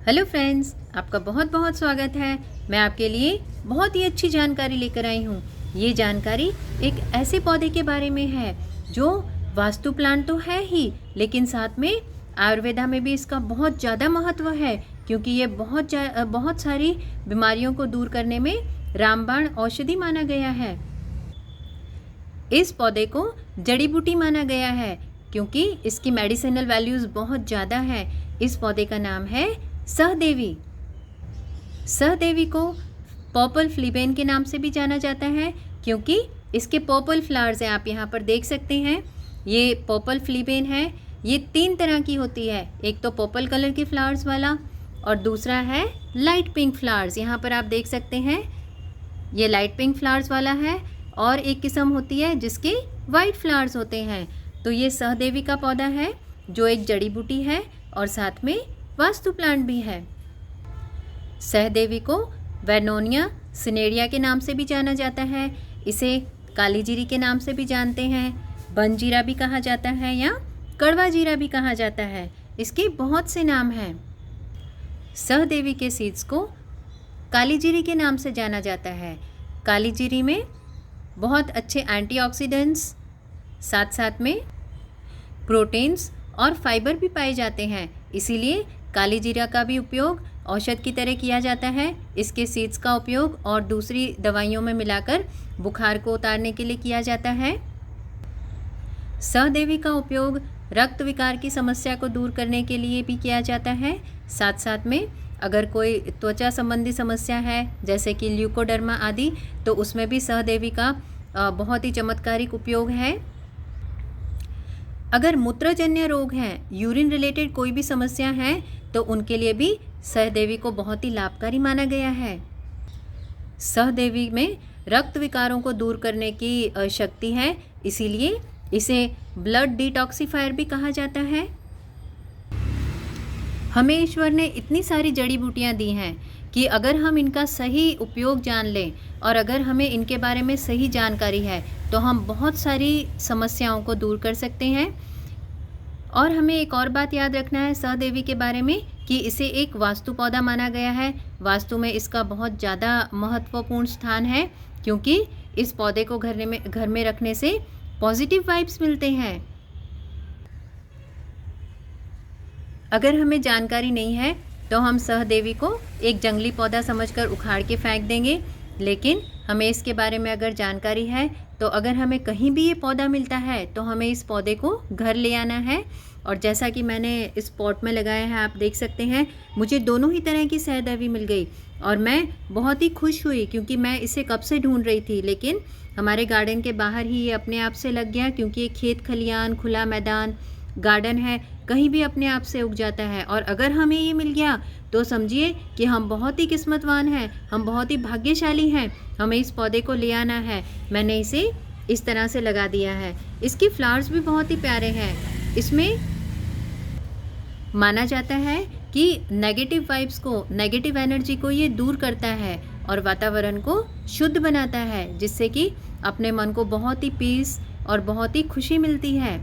Hello friends, आपका बहुत बहुत स्वागत है। मैं आपके लिए बहुत ही अच्छी जानकारी लेकर आई हूँ। ये जानकारी एक ऐसे पौधे के बारे में है जो वास्तु प्लांट तो है ही, लेकिन साथ में आयुर्वेदा में भी इसका बहुत ज़्यादा महत्व है, क्योंकि ये बहुत सारी बीमारियों को दूर करने में रामबाण औषधि माना गया है। इस पौधे को जड़ी बूटी माना गया है क्योंकि इसकी मेडिसिनल वैल्यूज़ बहुत ज़्यादा है। इस पौधे का नाम है सहदेवी। सहदेवी को पर्पल फ्लीबेन के नाम से भी जाना जाता है क्योंकि इसके पर्पल फ्लावर्स हैं। आप यहाँ पर देख सकते हैं, ये पर्पल फ्लीबेन है। ये 3 तरह की होती है, एक तो पर्पल कलर के फ्लावर्स वाला और दूसरा है लाइट पिंक फ्लावर्स। यहाँ पर आप देख सकते हैं, ये लाइट पिंक फ्लावर्स वाला है और एक किस्म होती है जिसके वाइट फ्लावर्स होते हैं। तो ये सहदेवी का पौधा है जो एक जड़ी बूटी है और साथ में वास्तु प्लांट भी है। सहदेवी को वेर्नोनिया सिनेरिया के नाम से भी जाना जाता है। इसे काली जीरी के नाम से भी जानते हैं, बन जीरा भी कहा जाता है या कड़वा जीरा भी कहा जाता है। इसके बहुत से नाम हैं। सहदेवी के सीड्स को काली जीरी के नाम से जाना जाता है। काली जीरी में बहुत अच्छे एंटीऑक्सीडेंट्स, साथ साथ में प्रोटीन्स और फाइबर भी पाए जाते हैं। इसीलिए काली जीरा का भी उपयोग औषध की तरह किया जाता है। इसके सीड्स का उपयोग और दूसरी दवाइयों में मिलाकर बुखार को उतारने के लिए किया जाता है। सहदेवी का उपयोग रक्त विकार की समस्या को दूर करने के लिए भी किया जाता है। साथ साथ में अगर कोई त्वचा संबंधी समस्या है जैसे कि ल्यूकोडर्मा आदि, तो उसमें भी सहदेवी का बहुत ही चमत्कारिक उपयोग है। अगर मूत्रजन्य रोग हैं, यूरिन रिलेटेड कोई भी समस्या है, तो उनके लिए भी सहदेवी को बहुत ही लाभकारी माना गया है। सहदेवी में रक्त विकारों को दूर करने की शक्ति है, इसीलिए इसे ब्लड डिटॉक्सिफायर भी कहा जाता है। हमें ईश्वर ने इतनी सारी जड़ी बूटियाँ दी हैं कि अगर हम इनका सही उपयोग जान लें और अगर हमें इनके बारे में सही जानकारी है तो हम बहुत सारी समस्याओं को दूर कर सकते हैं। और हमें एक और बात याद रखना है सहदेवी के बारे में कि इसे एक वास्तु पौधा माना गया है। वास्तु में इसका बहुत ज़्यादा महत्वपूर्ण स्थान है क्योंकि इस पौधे को घर में रखने से पॉजिटिव वाइब्स मिलते हैं। अगर हमें जानकारी नहीं है तो हम सहदेवी को एक जंगली पौधा समझकर उखाड़ के फेंक देंगे, लेकिन हमें इसके बारे में अगर जानकारी है तो अगर हमें कहीं भी ये पौधा मिलता है तो हमें इस पौधे को घर ले आना है। और जैसा कि मैंने इस पॉट में लगाया है, आप देख सकते हैं, मुझे दोनों ही तरह की सहदेवी मिल गई और मैं बहुत ही खुश हुई क्योंकि मैं इसे कब से ढूंढ रही थी, लेकिन हमारे गार्डन के बाहर ही ये अपने आप से लग गया क्योंकि ये खेत खलियान, खुला मैदान, गार्डन है, कहीं भी अपने आप से उग जाता है। और अगर हमें ये मिल गया तो समझिए कि हम बहुत ही किस्मतवान हैं, हम बहुत ही भाग्यशाली हैं। हमें इस पौधे को ले आना है। मैंने इसे इस तरह से लगा दिया है। इसके फ्लावर्स भी बहुत ही प्यारे हैं। इसमें माना जाता है कि नेगेटिव वाइब्स को, नेगेटिव एनर्जी को ये दूर करता है और वातावरण को शुद्ध बनाता है, जिससे कि अपने मन को बहुत ही पीस और बहुत ही खुशी मिलती है।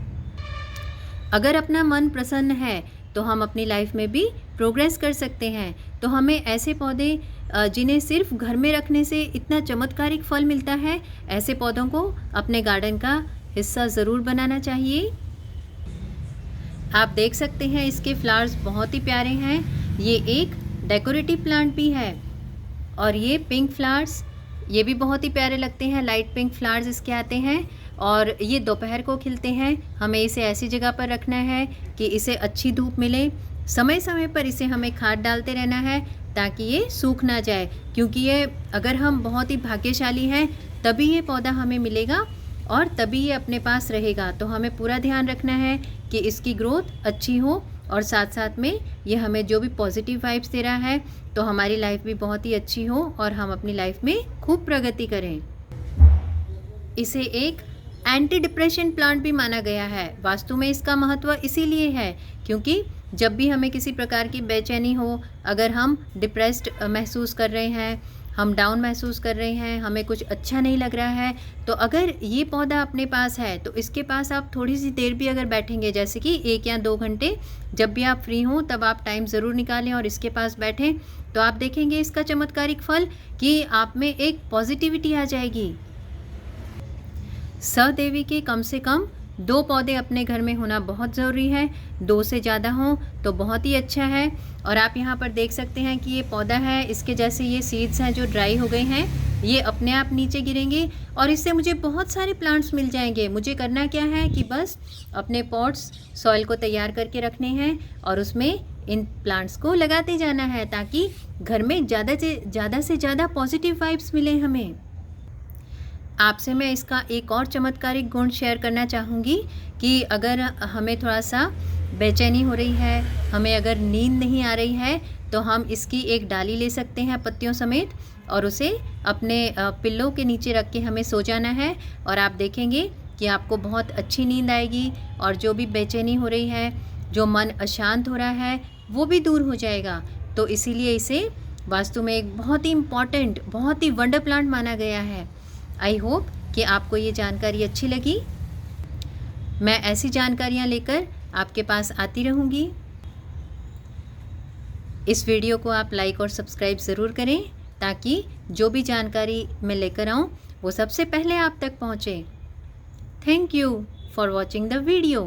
अगर अपना मन प्रसन्न है तो हम अपनी लाइफ में भी प्रोग्रेस कर सकते हैं। तो हमें ऐसे पौधे जिन्हें सिर्फ घर में रखने से इतना चमत्कारिक फल मिलता है, ऐसे पौधों को अपने गार्डन का हिस्सा ज़रूर बनाना चाहिए। आप देख सकते हैं इसके फ्लावर्स बहुत ही प्यारे हैं। ये एक डेकोरेटिव प्लांट भी है और ये पिंक फ्लावर्स, ये भी बहुत ही प्यारे लगते हैं। लाइट पिंक फ्लावर्स इसके आते हैं और ये दोपहर को खिलते हैं। हमें इसे ऐसी जगह पर रखना है कि इसे अच्छी धूप मिले। समय समय पर इसे हमें खाद डालते रहना है ताकि ये सूख ना जाए, क्योंकि ये अगर हम बहुत ही भाग्यशाली हैं तभी ये पौधा हमें मिलेगा और तभी ये अपने पास रहेगा। तो हमें पूरा ध्यान रखना है कि इसकी ग्रोथ अच्छी हो और साथ साथ में ये हमें जो भी पॉजिटिव वाइब्स दे रहा है तो हमारी लाइफ भी बहुत ही अच्छी हो और हम अपनी लाइफ में खूब प्रगति करें। इसे एक एंटी डिप्रेशन प्लांट भी माना गया है। वास्तु में इसका महत्व इसीलिए है क्योंकि जब भी हमें किसी प्रकार की बेचैनी हो, अगर हम डिप्रेस्ड महसूस कर रहे हैं, हम डाउन महसूस कर रहे हैं, हमें कुछ अच्छा नहीं लग रहा है, तो अगर ये पौधा अपने पास है तो इसके पास आप थोड़ी सी देर भी अगर बैठेंगे, जैसे कि 1 या 2 घंटे, जब भी आप फ्री हों तब आप टाइम ज़रूर निकालें और इसके पास बैठें, तो आप देखेंगे इसका चमत्कारिक फल कि आप में एक पॉजिटिविटी आ जाएगी। सहदेवी के कम से कम 2 पौधे अपने घर में होना बहुत ज़रूरी है। 2 से ज़्यादा हों तो बहुत ही अच्छा है। और आप यहाँ पर देख सकते हैं कि ये पौधा है, इसके जैसे ये सीड्स हैं जो ड्राई हो गए हैं, ये अपने आप नीचे गिरेंगे और इससे मुझे बहुत सारे प्लांट्स मिल जाएंगे। मुझे करना क्या है कि बस अपने पॉट्स, सॉइल को तैयार करके रखने हैं और उसमें इन प्लांट्स को लगाते जाना है, ताकि घर में ज़्यादा से ज़्यादा पॉजिटिव वाइब्स मिलें हमें। आपसे मैं इसका एक और चमत्कारिक गुण शेयर करना चाहूँगी कि अगर हमें थोड़ा सा बेचैनी हो रही है, हमें अगर नींद नहीं आ रही है, तो हम इसकी एक डाली ले सकते हैं पत्तियों समेत और उसे अपने पिल्लों के नीचे रख के हमें सो जाना है और आप देखेंगे कि आपको बहुत अच्छी नींद आएगी और जो भी बेचैनी हो रही है, जो मन अशांत हो रहा है, वो भी दूर हो जाएगा। तो इसीलिए इसे वास्तु में एक बहुत ही इम्पॉर्टेंट, बहुत ही वंडर प्लांट माना गया है। आई होप कि आपको ये जानकारी अच्छी लगी। मैं ऐसी जानकारियाँ लेकर आपके पास आती रहूँगी। इस वीडियो को आप लाइक और सब्सक्राइब ज़रूर करें, ताकि जो भी जानकारी मैं लेकर आऊँ वो सबसे पहले आप तक पहुँचे। Thank you for watching the video.